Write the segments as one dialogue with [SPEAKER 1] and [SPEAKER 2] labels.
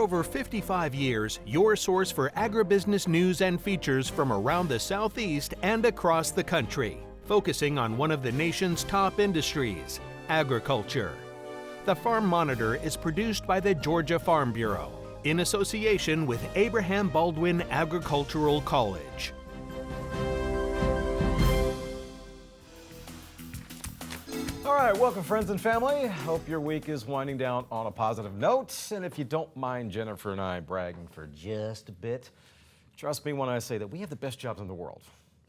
[SPEAKER 1] over 55 years, your source for agribusiness news and features from around the Southeast and across the country, focusing on one of the nation's top industries, agriculture. The Farm Monitor is produced by the Georgia Farm Bureau in association with Abraham Baldwin Agricultural College.
[SPEAKER 2] All right, welcome friends and family. Hope your week is winding down on a positive note. And if you don't mind Jennifer and I bragging for just a bit, trust me when I say that we have the best jobs in the world.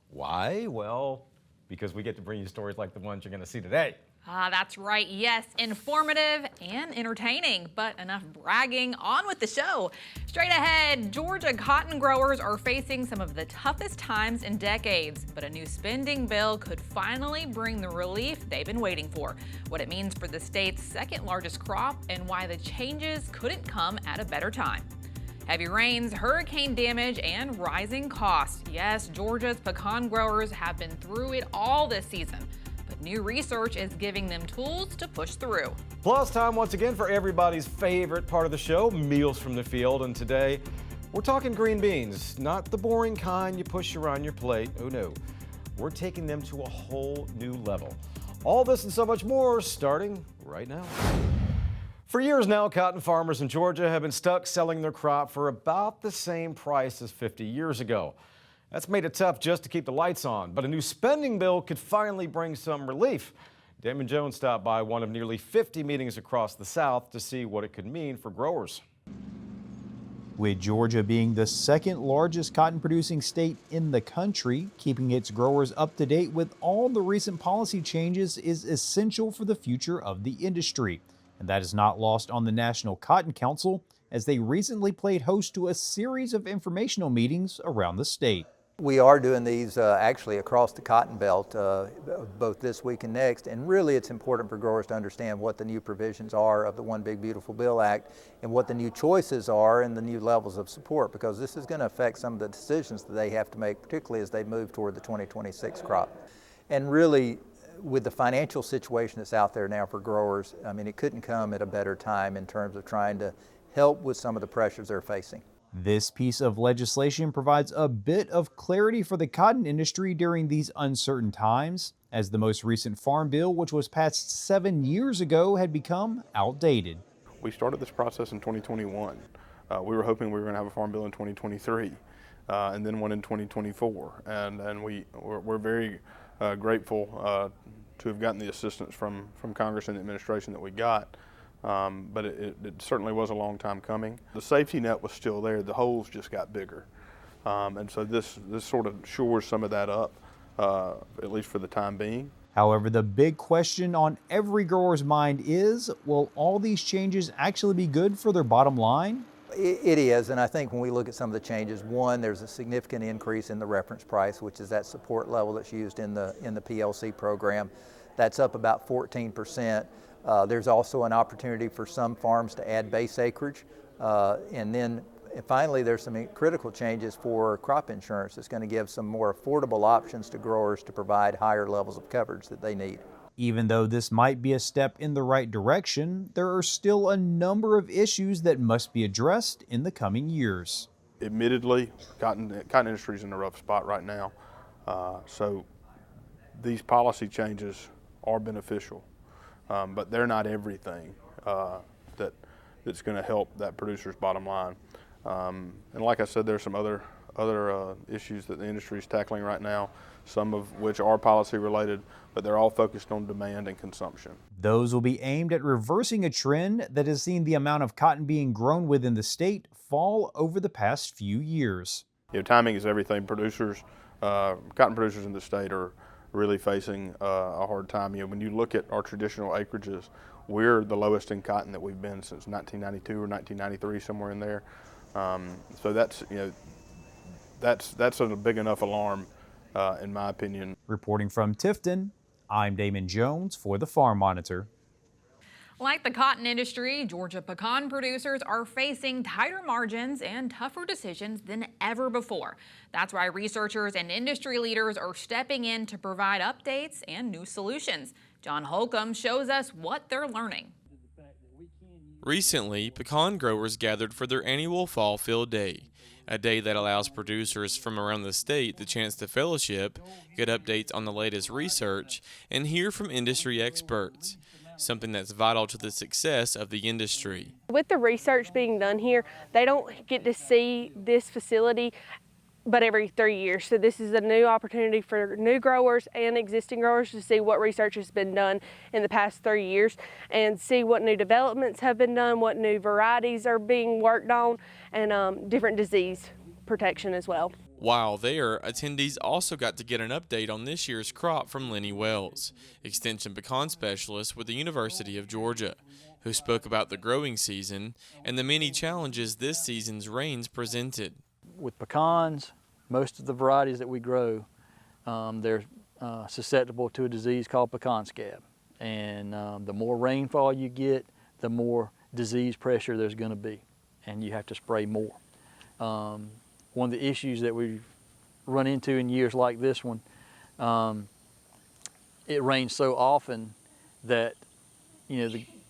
[SPEAKER 2] Why? Well, because we get to bring you stories like the ones you're going to see today.
[SPEAKER 3] That's right. Yes, informative and entertaining, but enough bragging. On with the show. Straight ahead, Georgia cotton growers are facing some of the toughest times in decades, but a new spending bill could finally bring the relief they've been waiting for. What it means for the state's second largest crop and why the changes couldn't come at a better time. Heavy rains, hurricane damage, and rising costs. Yes, Georgia's pecan growers have been through it all this season. But new research is giving them tools to push through.
[SPEAKER 2] Plus, time once again for everybody's favorite part of the show, meals from the field. And today, we're talking green beans, not the boring kind you push around your plate. Oh no, we're taking them to a whole new level. All this and so much more starting right now. For years now, cotton farmers in Georgia have been stuck selling their crop for about the same price as 50 years ago. That's made it tough just to keep the lights on, but a new spending bill could finally bring some relief. Damon Jones stopped by one of nearly 50 meetings across the South to see what it could mean for growers.
[SPEAKER 4] With Georgia being the second largest cotton producing state in the country, keeping its growers up to date with all the recent policy changes is essential for the future of the industry. And that is not lost on the National Cotton Council, as they recently played host to a series of informational meetings around the state.
[SPEAKER 5] We are doing these actually across the Cotton Belt, both this week and next, and really it's important for growers to understand what the new provisions are of the One Big Beautiful Bill Act and what the new choices are and the new levels of support, because this is going to affect some of the decisions that they have to make, particularly as they move toward the 2026 crop. And really, with the financial situation that's out there now for growers, I mean, it couldn't come at a better time in terms of trying to help with some of the pressures they're facing.
[SPEAKER 4] This piece of legislation provides a bit of clarity for the cotton industry during these uncertain times, as the most recent farm bill, which was passed 7 years ago, had become outdated.
[SPEAKER 6] We started this process in 2021. We were hoping we were going to have a farm bill in 2023, and then one in 2024. And we're very grateful to have gotten the assistance from Congress and the administration that we got. But it certainly was a long time coming. The safety net was still there, the holes just got bigger. And so this sort of shores some of that up, at least for the time being.
[SPEAKER 4] However, the big question on every grower's mind is, will all these changes actually be good for their bottom line?
[SPEAKER 5] It is, and I think when we look at some of the changes, one, there's a significant increase in the reference price, which is that support level that's used in the PLC program. That's up about 14%. There's also an opportunity for some farms to add base acreage. And then finally, there's some critical changes for crop insurance. It's going to give some more affordable options to growers to provide higher levels of coverage that they need.
[SPEAKER 4] Even though this might be a step in the right direction, there are still a number of issues that must be addressed in the coming years.
[SPEAKER 6] Admittedly, cotton industry is in a rough spot right now. So these policy changes are beneficial. But they're not everything that's going to help that producer's bottom line. And like I said, there's some other issues that the industry is tackling right now, some of which are policy related, but they're all focused on demand and consumption.
[SPEAKER 4] Those will be aimed at reversing a trend that has seen the amount of cotton being grown within the state fall over the past few years.
[SPEAKER 6] You know, timing is everything. Cotton producers in the state are really facing a hard time. You know, when you look at our traditional acreages, we're the lowest in cotton that we've been since 1992 or 1993, somewhere in there. So that's a big enough alarm, in my opinion.
[SPEAKER 4] Reporting from Tifton, I'm Damon Jones for the Farm Monitor.
[SPEAKER 3] Like the cotton industry, Georgia pecan producers are facing tighter margins and tougher decisions than ever before. That's why researchers and industry leaders are stepping in to provide updates and new solutions. John Holcomb shows us what they're learning.
[SPEAKER 7] Recently, pecan growers gathered for their annual Fall Field Day, a day that allows producers from around the state the chance to fellowship, get updates on the latest research, and hear from industry experts, something that's vital to the success of the industry.
[SPEAKER 8] With the research being done here, they don't get to see this facility but every 3 years. So this is a new opportunity for new growers and existing growers to see what research has been done in the past 3 years and see what new developments have been done, what new varieties are being worked on, and different disease protection as well.
[SPEAKER 7] While there, attendees also got to get an update on this year's crop from Lenny Wells, Extension Pecan Specialist with the University of Georgia, who spoke about the growing season and the many challenges this season's rains presented.
[SPEAKER 9] With pecans, most of the varieties that we grow, they're susceptible to a disease called pecan scab. And the more rainfall you get, the more disease pressure there's going to be, and you have to spray more. One of the issues that we've run into in years like this one, it rains so often that,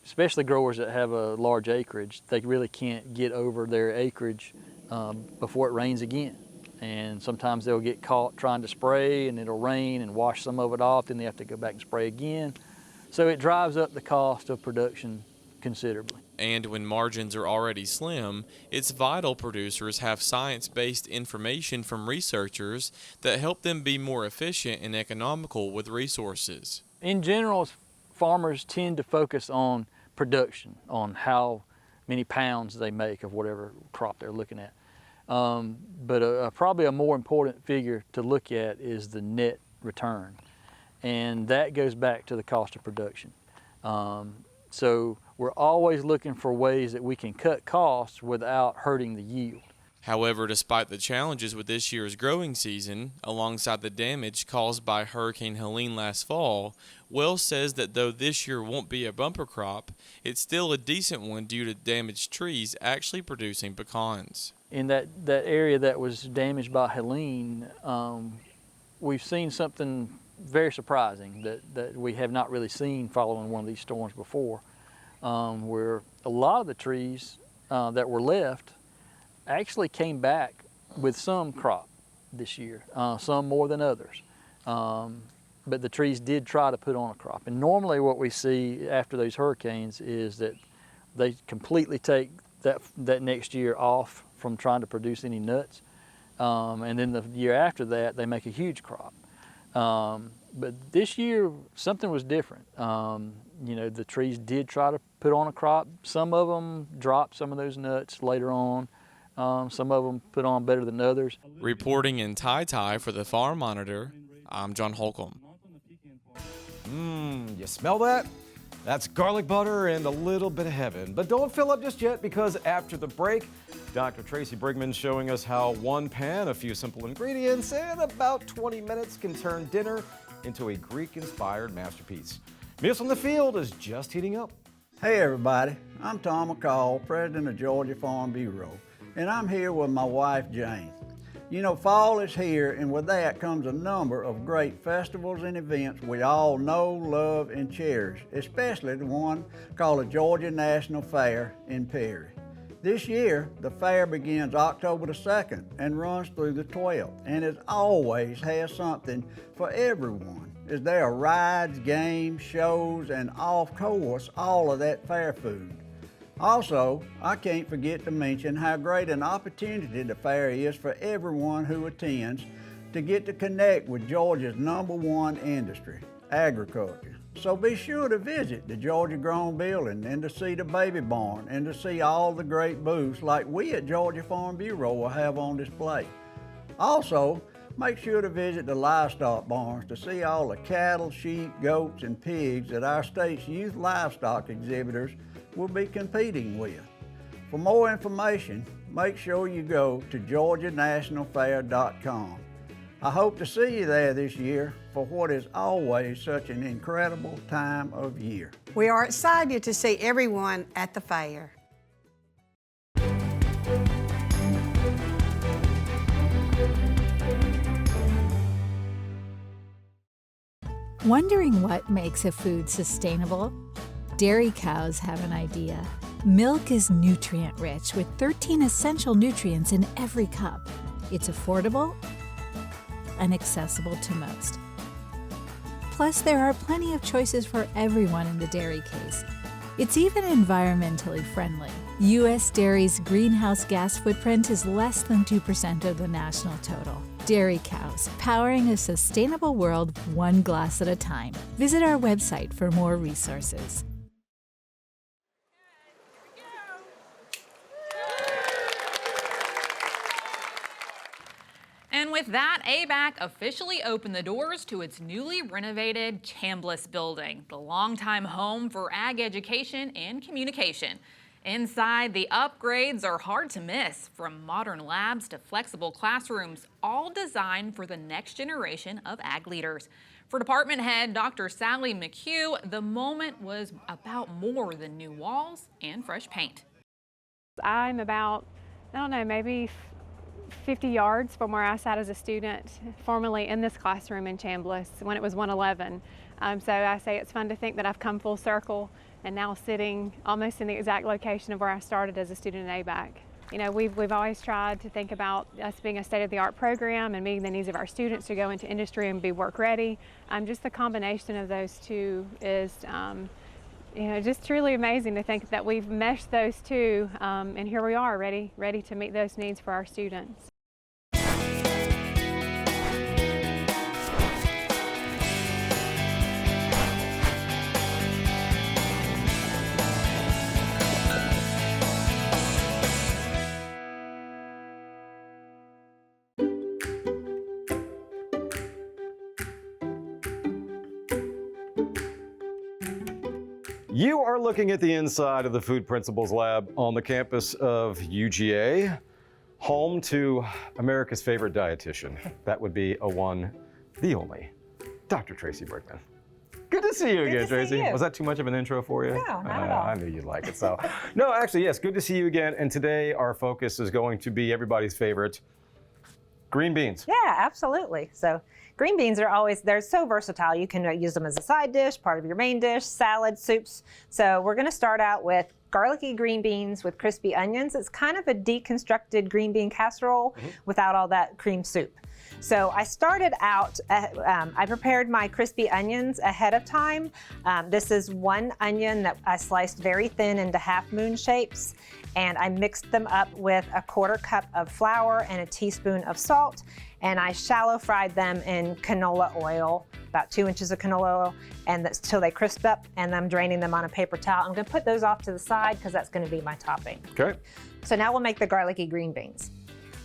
[SPEAKER 9] especially growers that have a large acreage, they really can't get over their acreage before it rains again. And sometimes they'll get caught trying to spray and it'll rain and wash some of it off, then they have to go back and spray again. So it drives up the cost of production considerably.
[SPEAKER 7] And when margins are already slim, it's vital producers have science-based information from researchers that help them be more efficient and economical with resources.
[SPEAKER 9] In general, farmers tend to focus on production, on how many pounds they make of whatever crop they're looking at. But probably a more important figure to look at is the net return. And that goes back to the cost of production. So we're always looking for ways that we can cut costs without hurting the yield.
[SPEAKER 7] However, despite the challenges with this year's growing season, alongside the damage caused by Hurricane Helene last fall, Wells says that though this year won't be a bumper crop, it's still a decent one due to damaged trees actually producing pecans.
[SPEAKER 9] In that area that was damaged by Helene, we've seen something very surprising that we have not really seen following one of these storms before, where a lot of the trees that were left actually came back with some crop this year, some more than others. But the trees did try to put on a crop. And normally what we see after those hurricanes is that they completely take that next year off from trying to produce any nuts. And then the year after that, they make a huge crop. But this year, something was different. The trees did try to put on a crop. Some of them dropped some of those nuts later on. Some of them put on better than others.
[SPEAKER 7] Reporting in Tai for the Farm Monitor, I'm John Holcomb.
[SPEAKER 2] You smell that? That's garlic butter and a little bit of heaven. But don't fill up just yet, because after the break, Dr. Tracy Brigman's showing us how one pan, a few simple ingredients, and about 20 minutes can turn dinner into a Greek-inspired masterpiece. Meals from the Field is just heating up.
[SPEAKER 10] Hey everybody, I'm Tom McCall, president of Georgia Farm Bureau, and I'm here with my wife Jane. You know, fall is here, and with that comes a number of great festivals and events we all know, love, and cherish, especially the one called the Georgia National Fair in Perry. This year, the fair begins October the 2nd and runs through the 12th, and it always has something for everyone, as there are rides, games, shows, and of course, all of that fair food. Also, I can't forget to mention how great an opportunity the fair is for everyone who attends to get to connect with Georgia's #1 industry, agriculture. So be sure to visit the Georgia Grown Building and to see the baby barn and to see all the great booths like we at Georgia Farm Bureau will have on display. Also, make sure to visit the livestock barns to see all the cattle, sheep, goats, and pigs that our state's youth livestock exhibitors will be competing with. For more information, make sure you go to georgianationalfair.com. I hope to see you there this year for what is always such an incredible time of year.
[SPEAKER 11] We are excited to see everyone at the fair.
[SPEAKER 12] Wondering what makes a food sustainable? Dairy cows have an idea. Milk is nutrient-rich with 13 essential nutrients in every cup. It's affordable and accessible to most. Plus, there are plenty of choices for everyone in the dairy case. It's even environmentally friendly. U.S. Dairy's greenhouse gas footprint is less than 2% of the national total. Dairy Cows, powering a sustainable world one glass at a time. Visit our website for more resources.
[SPEAKER 3] And with that, ABAC officially opened the doors to its newly renovated Chambliss building, the longtime home for ag education and communication. Inside, the upgrades are hard to miss, from modern labs to flexible classrooms, all designed for the next generation of ag leaders. For department head Dr. Sally McHugh, the moment was about more than new walls and fresh paint.
[SPEAKER 13] I'm about, I don't know, maybe 50 yards from where I sat as a student, formerly in this classroom in Chambliss when it was 111. So I say it's fun to think that I've come full circle and now sitting almost in the exact location of where I started as a student at ABAC. You know, we've always tried to think about us being a state-of-the-art program and meeting the needs of our students to go into industry and be work ready. Just the combination of those two is you know, just truly amazing to think that we've meshed those two, and here we are ready to meet those needs for our students.
[SPEAKER 2] You are looking at the inside of the Food Principles Lab on the campus of UGA, home to America's favorite dietitian. That would be the only, Dr. Tracy Brickman. Good to see you again, Tracy. Was that too much of an intro for you?
[SPEAKER 14] No, not at all.
[SPEAKER 2] I knew you'd like it. So, no, actually, yes, good to see you again. And today our focus is going to be everybody's favorite, green beans.
[SPEAKER 14] Yeah, absolutely. So green beans they're so versatile. You can use them as a side dish, part of your main dish, salad, soups. So we're going to start out with garlicky green beans with crispy onions. It's kind of a deconstructed green bean casserole without all that cream soup. So I started out, I prepared my crispy onions ahead of time. This is one onion that I sliced very thin into half moon shapes, and I mixed them up with a 1/4 cup of flour and a teaspoon of salt, and I shallow fried them in canola oil, about 2 inches of canola oil, and that's till they crisp up, and I'm draining them on a paper towel. I'm gonna put those off to the side because that's gonna be my topping.
[SPEAKER 2] Okay.
[SPEAKER 14] So now we'll make the garlicky green beans.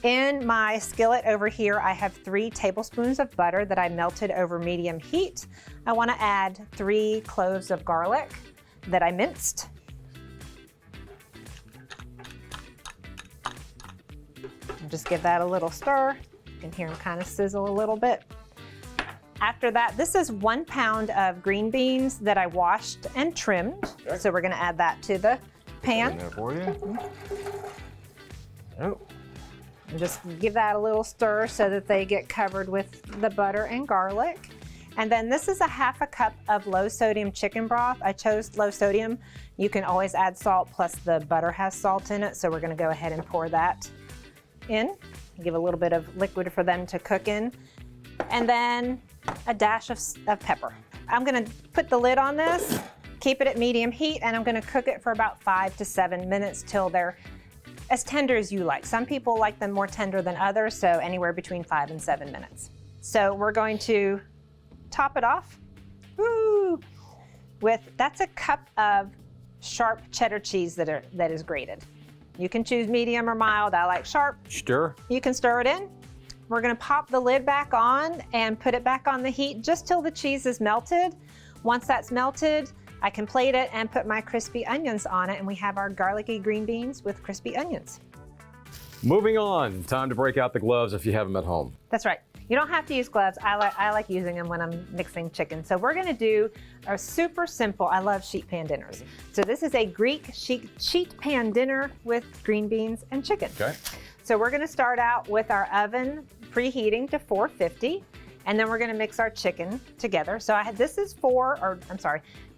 [SPEAKER 14] In my skillet over here, I have 3 tablespoons of butter that I melted over medium heat. I want to add 3 cloves of garlic that I minced. And just give that a little stir. You can hear them kind of sizzle a little bit. After that, this is 1 pound of green beans that I washed and trimmed. Okay. So we're going to add that to the pan.
[SPEAKER 2] There for you. Oh.
[SPEAKER 14] And just give that a little stir so that they get covered with the butter and garlic. And then this is a 1/2 cup of low sodium chicken broth. I chose low sodium. You can always add salt, plus the butter has salt in it, so we're gonna go ahead and pour that in. Give a little bit of liquid for them to cook in. And then a dash of pepper. I'm gonna put the lid on this, keep it at medium heat, and I'm gonna cook it for about 5 to 7 minutes till they're as tender as you like. Some people like them more tender than others, so anywhere between 5 and 7 minutes. So we're going to top it off with, that's a cup of sharp cheddar cheese that is grated. You can choose medium or mild. I like sharp.
[SPEAKER 2] Stir.
[SPEAKER 14] You can stir it in. We're gonna pop the lid back on and put it back on the heat just till the cheese is melted. Once that's melted, I can plate it and put my crispy onions on it, and we have our garlicky green beans with crispy onions.
[SPEAKER 2] Moving on, time to break out the gloves if you have them at home.
[SPEAKER 14] That's right. You don't have to use gloves. I like using them when I'm mixing chicken. So we're gonna do a super simple, I love sheet pan dinners. So this is a Greek sheet pan dinner with green beans and chicken.
[SPEAKER 2] Okay.
[SPEAKER 14] So we're gonna start out with our oven preheating to 450. And then we're gonna mix our chicken together. So this is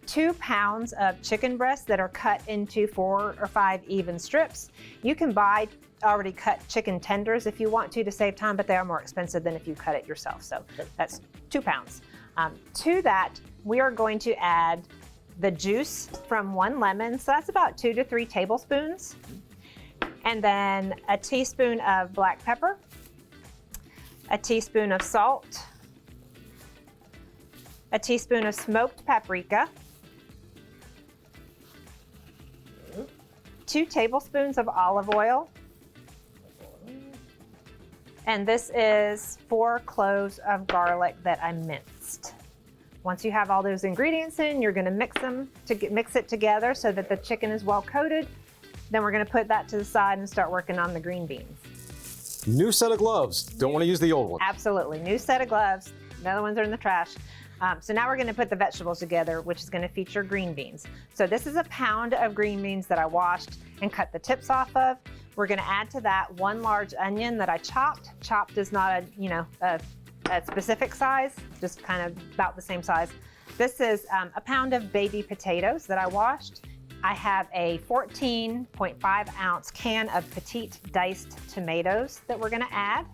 [SPEAKER 14] 2 pounds of chicken breasts that are cut into 4 or 5 even strips. You can buy already cut chicken tenders if you want to save time, but they are more expensive than if you cut it yourself. So that's 2 pounds. To that, we are going to add the juice from 1 lemon. So that's about 2 to 3 tablespoons. And then a teaspoon of black pepper, a teaspoon of salt, a teaspoon of smoked paprika, 2 tablespoons of olive oil, and this is 4 cloves of garlic that I minced. Once you have all those ingredients in, you're going to mix it together so that the chicken is well coated. Then we're going to put that to the side and start working on the green beans.
[SPEAKER 2] New set of gloves. Don't want to use the old one.
[SPEAKER 14] Absolutely. New set of gloves. The other ones are in the trash. So now we're going to put the vegetables together, which is going to feature green beans. So this is a pound of green beans that I washed and cut the tips off of. We're going to add to that 1 large onion that I chopped. Chopped is not a specific size, just kind of about the same size. This is a pound of baby potatoes that I washed. I have a 14.5 ounce can of petite diced tomatoes that we're going to add.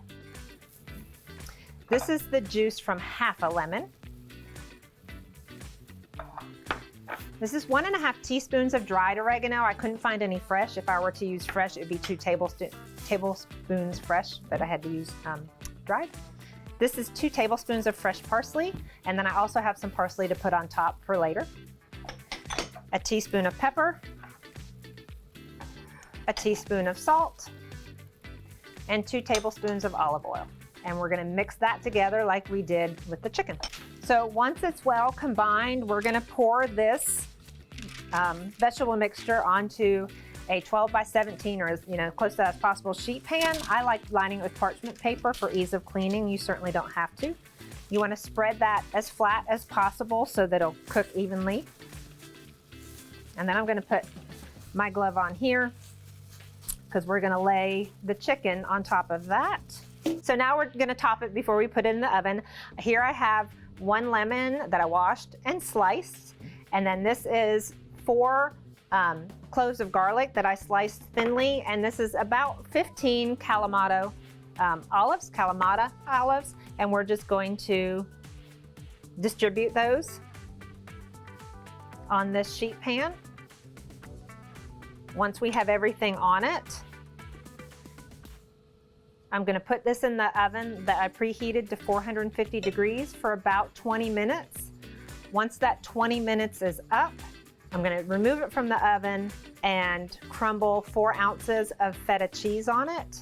[SPEAKER 14] This is the juice from half a lemon. This is 1.5 teaspoons of dried oregano. I couldn't find any fresh. If I were to use fresh, it'd be 2 tablespoons fresh, but I had to use dried. This is 2 tablespoons of fresh parsley, and then I also have some parsley to put on top for later. A teaspoon of pepper, a teaspoon of salt, and 2 tablespoons of olive oil. And we're gonna mix that together like we did with the chicken. So once it's well combined, we're gonna pour this vegetable mixture onto a 12 by 17 or as close to that as possible sheet pan. I like lining it with parchment paper for ease of cleaning. You certainly don't have to. You wanna spread that as flat as possible so that it'll cook evenly. And then I'm gonna put my glove on here because we're gonna lay the chicken on top of that. So now we're gonna top it before we put it in the oven. Here I have 1 lemon that I washed and sliced. And then this is 4 cloves of garlic that I sliced thinly. And this is about 15 Kalamata olives. And we're just going to distribute those on this sheet pan. Once we have everything on it, I'm going to put this in the oven that I preheated to 450 degrees for about 20 minutes. Once that 20 minutes is up, I'm going to remove it from the oven and crumble 4 ounces of feta cheese on it.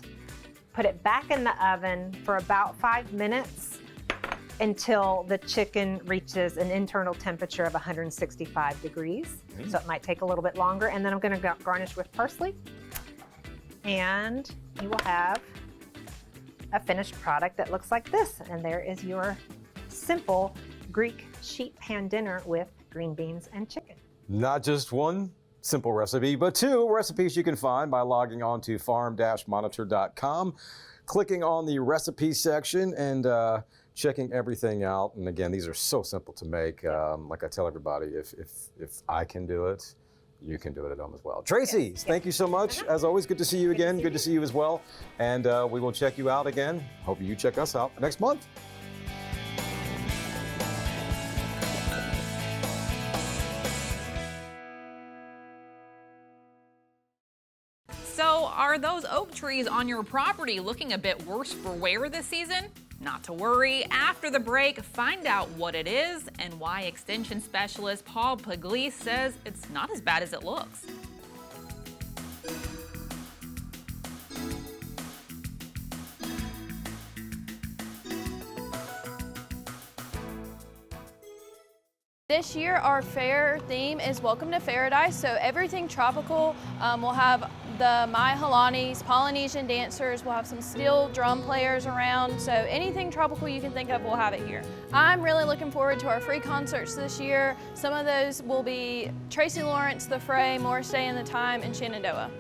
[SPEAKER 14] Put it back in the oven for about 5 minutes until the chicken reaches an internal temperature of 165 degrees. So it might take a little bit longer. And then I'm going to garnish with parsley. And you will have a finished product that looks like this. And there is your simple Greek sheet pan dinner with green beans and chicken.
[SPEAKER 2] Not just one simple recipe, but 2 recipes you can find by logging on to farm-monitor.com, clicking on the recipe section and checking everything out. And again, these are so simple to make. Like I tell everybody, if I can do it, you can do it at home as well. Tracy, thank you so much. As always, good to see you again. Good to see you as well. And we will check you out again. Hope you check us out next month.
[SPEAKER 3] So are those oak trees on your property looking a bit worse for wear this season? Not to worry. After the break, find out what it is and why Extension Specialist Paul Pugliese says it's not as bad as it looks.
[SPEAKER 15] This year our fair theme is Welcome to Paradise, so everything tropical. We'll have the Mai Halanis, Polynesian dancers, we'll have some steel drum players around, so anything tropical you can think of, we'll have it here. I'm really looking forward to our free concerts this year. Some of those will be Tracy Lawrence, The Fray, Morris Day and the Time, and Shenandoah.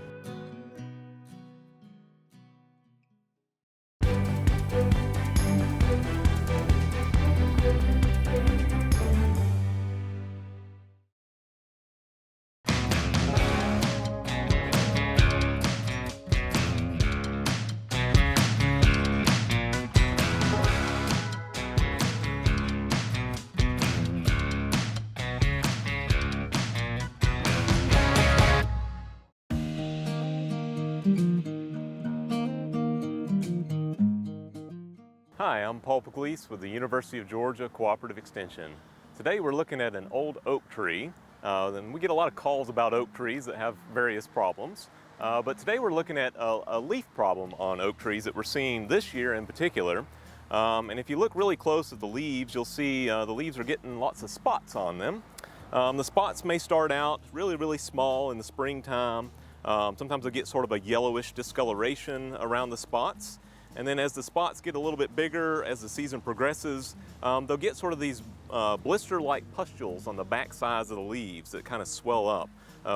[SPEAKER 16] Hi, I'm Paul Pugliese with the University of Georgia Cooperative Extension. Today we're looking at an old oak tree. And we get a lot of calls about oak trees that have various problems. But today we're looking at a leaf problem on oak trees that we're seeing this year in particular. And if you look really close at the leaves, you'll see the leaves are getting lots of spots on them. The spots may start out really small in the springtime. Sometimes they'll get sort of a yellowish discoloration around the spots. And then as the spots get a little bit bigger, as the season progresses, they'll get sort of these blister-like pustules on the back sides of the leaves that kind of swell up,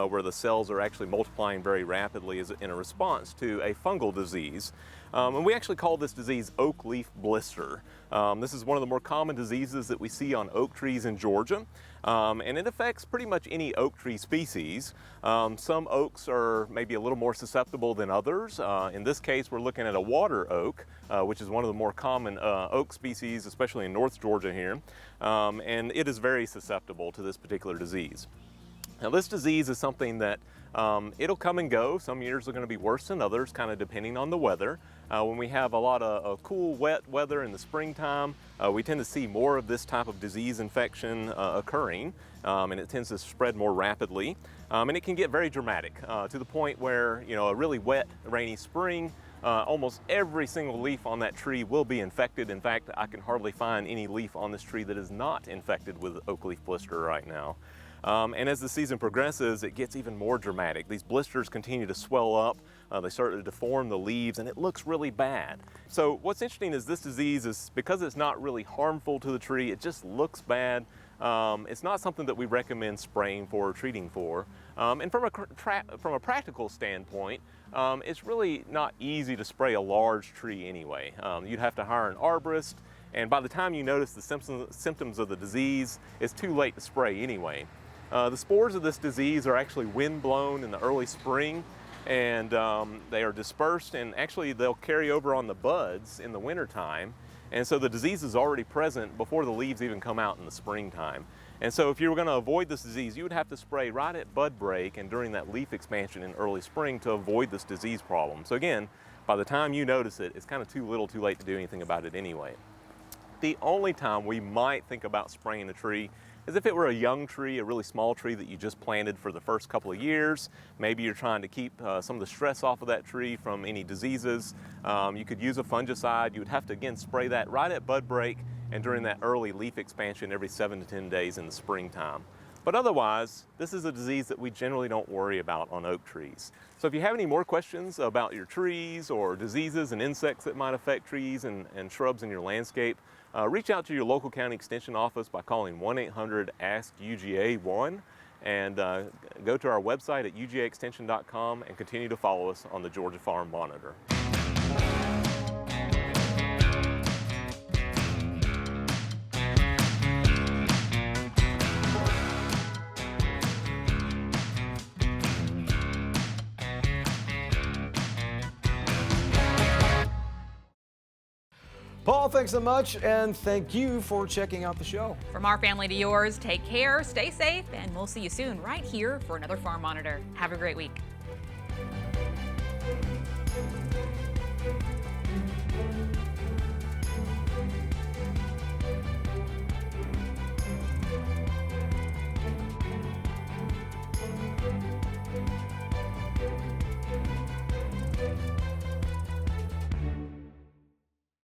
[SPEAKER 16] where the cells are actually multiplying very rapidly in a response to a fungal disease. And we actually call this disease oak leaf blister. This is one of the more common diseases that we see on oak trees in Georgia. And it affects pretty much any oak tree species. Some oaks are maybe a little more susceptible than others. In this case, we're looking at a water oak, which is one of the more common oak species, especially in North Georgia here. And it is very susceptible to this particular disease. Now, this disease is something that it'll come and go. Some years are going to be worse than others, kind of depending on the weather. When we have a lot of cool, wet weather in the springtime, we tend to see more of this type of disease infection occurring, and it tends to spread more rapidly. And it can get very dramatic to the point where, you know, a really wet, rainy spring, almost every single leaf on that tree will be infected. In fact, I can hardly find any leaf on this tree that is not infected with oak leaf blister right now. And as the season progresses, it gets even more dramatic. These blisters continue to swell up, they start to deform the leaves, and it looks really bad. So what's interesting is this disease is, because it's not really harmful to the tree, it just looks bad. It's not something that we recommend spraying for or treating for. And from a practical standpoint, it's really not easy to spray a large tree anyway. You'd have to hire an arborist, and by the time you notice the symptoms of the disease, it's too late to spray anyway. The spores of this disease are actually wind-blown in the early spring, and they are dispersed, and actually they'll carry over on the buds in the wintertime. And so the disease is already present before the leaves even come out in the springtime. And so if you were going to avoid this disease, you would have to spray right at bud break and during that leaf expansion in early spring to avoid this disease problem. So again, by the time you notice it, it's kind of too little too late to do anything about it anyway. The only time we might think about spraying a tree is if it were a young tree, a really small tree that you just planted for the first couple of years. Maybe you're trying to keep some of the stress off of that tree from any diseases. You could use a fungicide. You would have to, again, spray that right at bud break and during that early leaf expansion every 7 to 10 days in the springtime. But otherwise, this is a disease that we generally don't worry about on oak trees. So if you have any more questions about your trees or diseases and insects that might affect trees and shrubs in your landscape, reach out to your local county extension office by calling 1-800-ASK-UGA-1 and go to our website at ugaextension.com and continue to follow us on the Georgia Farm Monitor.
[SPEAKER 2] Paul, thanks so much, and thank you for checking out the show.
[SPEAKER 3] From our family to yours, take care, stay safe, and we'll see you soon right here for another Farm Monitor. Have a great week.